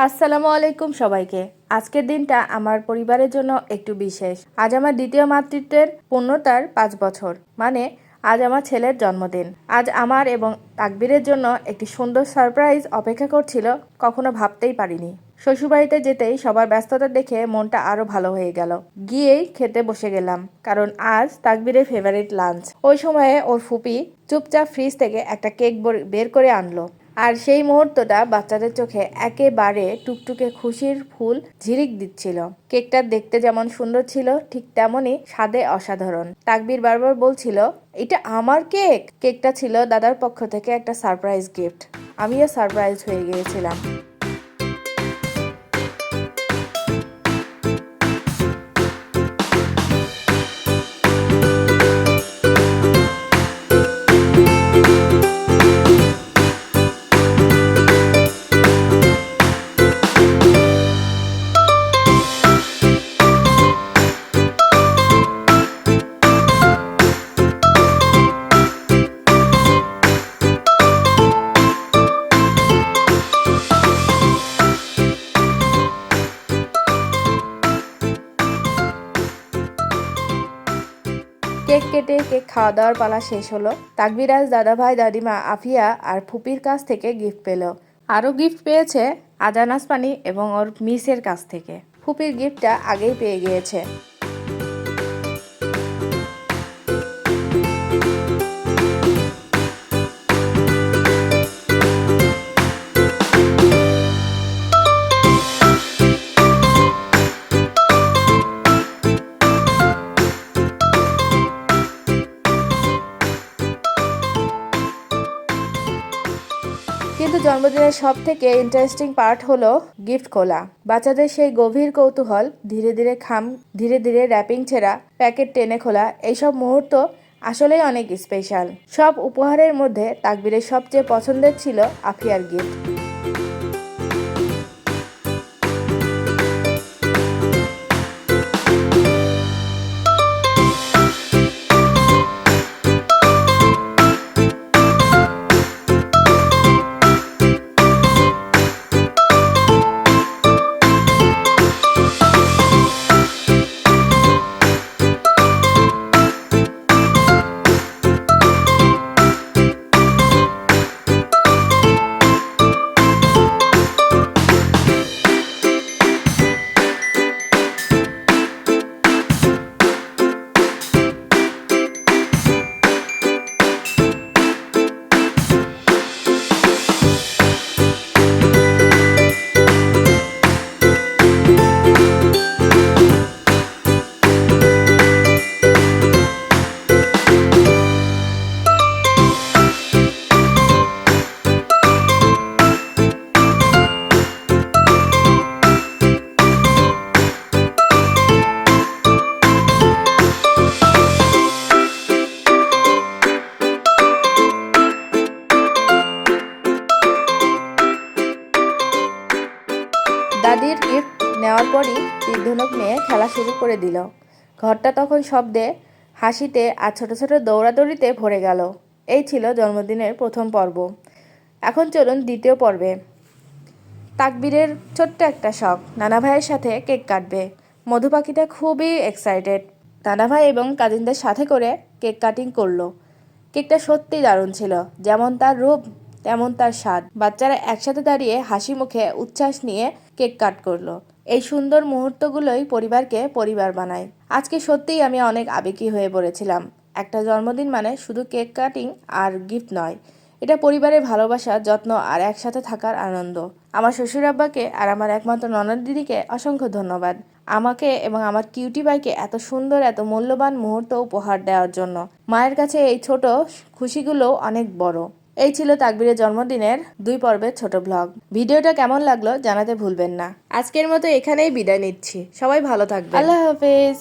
আসসালামু আলাইকুম সবাইকে। আজকের দিনটা আমার পরিবারের জন্য একটু বিশেষ। আজ আমার দ্বিতীয় মাতৃত্বের পূর্ণতার ৫ বছর, মানে আজ আমার ছেলের জন্মদিন। আজ আমার এবং তাকবীরের জন্য একটি সুন্দর সারপ্রাইজ অপেক্ষা করছিল, কখনো ভাবতেই পারিনি। শ্বশুরবাড়িতে যেতেই সবার ব্যস্ততা দেখে মনটা আরো ভালো হয়ে গেল। গিয়েই খেতে বসে গেলাম, কারণ আজ তাকবীরের ফেভারিট লাঞ্চ। ওই সময়ে ওর ফুপি চুপচাপ ফ্রিজ থেকে একটা কেক বের করে আনলো, আর সেই মুহূর্তটা বাচ্চাদের চোখে একেবারে টুকটুকে খুশির ফুল ঝিলিক দিচ্ছিল। কেকটা দেখতে যেমন সুন্দর ছিল, ঠিক তেমনই স্বাদে অসাধারণ। তাকবীর বারবার বলছিল, এটা আমার কেক। কেকটা ছিল দাদার পক্ষ থেকে একটা সারপ্রাইজ গিফট। আমিও সারপ্রাইজ হয়ে গিয়েছিলাম। কেক কেটে কেক খাওয়া দাওয়ার পালা শেষ হলো। তাকবীর আজ দাদাভাই, দাদিমা, আফিয়া আর ফুপির কাছ থেকে গিফট পেল। আরও গিফট পেয়েছে আজান আসমানি এবং ওর মিসের কাছ থেকে। ফুপির গিফটটা আগেই পেয়ে গিয়েছে। কিন্তু জন্মদিনের সব থেকে ইন্টারেস্টিং পার্ট হলো গিফট খোলা। বাচ্চাদের সেই গভীর কৌতূহল, ধীরে ধীরে র্যাপিং ছেঁড়া, প্যাকেট টেনে খোলা, এইসব মুহূর্ত আসলেই অনেক স্পেশাল। সব উপহারের মধ্যে তাকবীরের সবচেয়ে পছন্দের ছিল আফিয়ার গিফট। দাদির গিফট নেওয়ার পরই তীরধনুক নিয়ে খেলা শুরু করে দিল। ঘরটা তখন শব্দে, হাসিতে আর ছোট ছোট দৌড়াদৌড়িতে ভরে গেল। এই ছিল জন্মদিনের প্রথম পর্ব। এখন চলুন দ্বিতীয় পর্বে। তাকবীরের ছোট্ট একটা শখ, নানা ভাইয়ের সাথে কেক কাটবে। মধু পাখিটা খুবই এক্সাইটেড। নানা ভাই এবং কাজিনদের সাথে করে কেক কাটিং করলো। কেকটা সত্যিই দারুণ ছিল, যেমন তার রূপ তেমন তার স্বাদ। বাচ্চারা একসাথে দাঁড়িয়ে হাসি মুখে উচ্ছ্বাস নিয়ে কেক কাট করলো। এই সুন্দর মুহূর্তগুলোই পরিবারকে পরিবার বানায়। আজকে সত্যিই আমি অনেক আবেগী হয়ে পড়েছিলাম। একটা জন্মদিন মানে শুধু কেক কাটিং আর গিফট নয়, এটা পরিবারের ভালোবাসা, যত্ন আর একসাথে থাকার আনন্দ। আমার শ্বশুর আব্বাকে আর আমার একমাত্র ননদ দিদিকে অসংখ্য ধন্যবাদ, আমাকে এবং আমার কিউটি ভাইকে এত সুন্দর, এত মূল্যবান মুহূর্ত উপহার দেওয়ার জন্য। মায়ের কাছে এই ছোট খুশিগুলো অনেক বড়। এই ছিল তাকবীরের জন্মদিনের 2 পর্বের ছোট ব্লগ। ভিডিওটা কেমন লাগলো জানাতে ভুলবেন না। আজকের মতো এখানেই বিদায় নিচ্ছি। সবাই ভালো থাকবেন। আল্লাহ হাফেজ।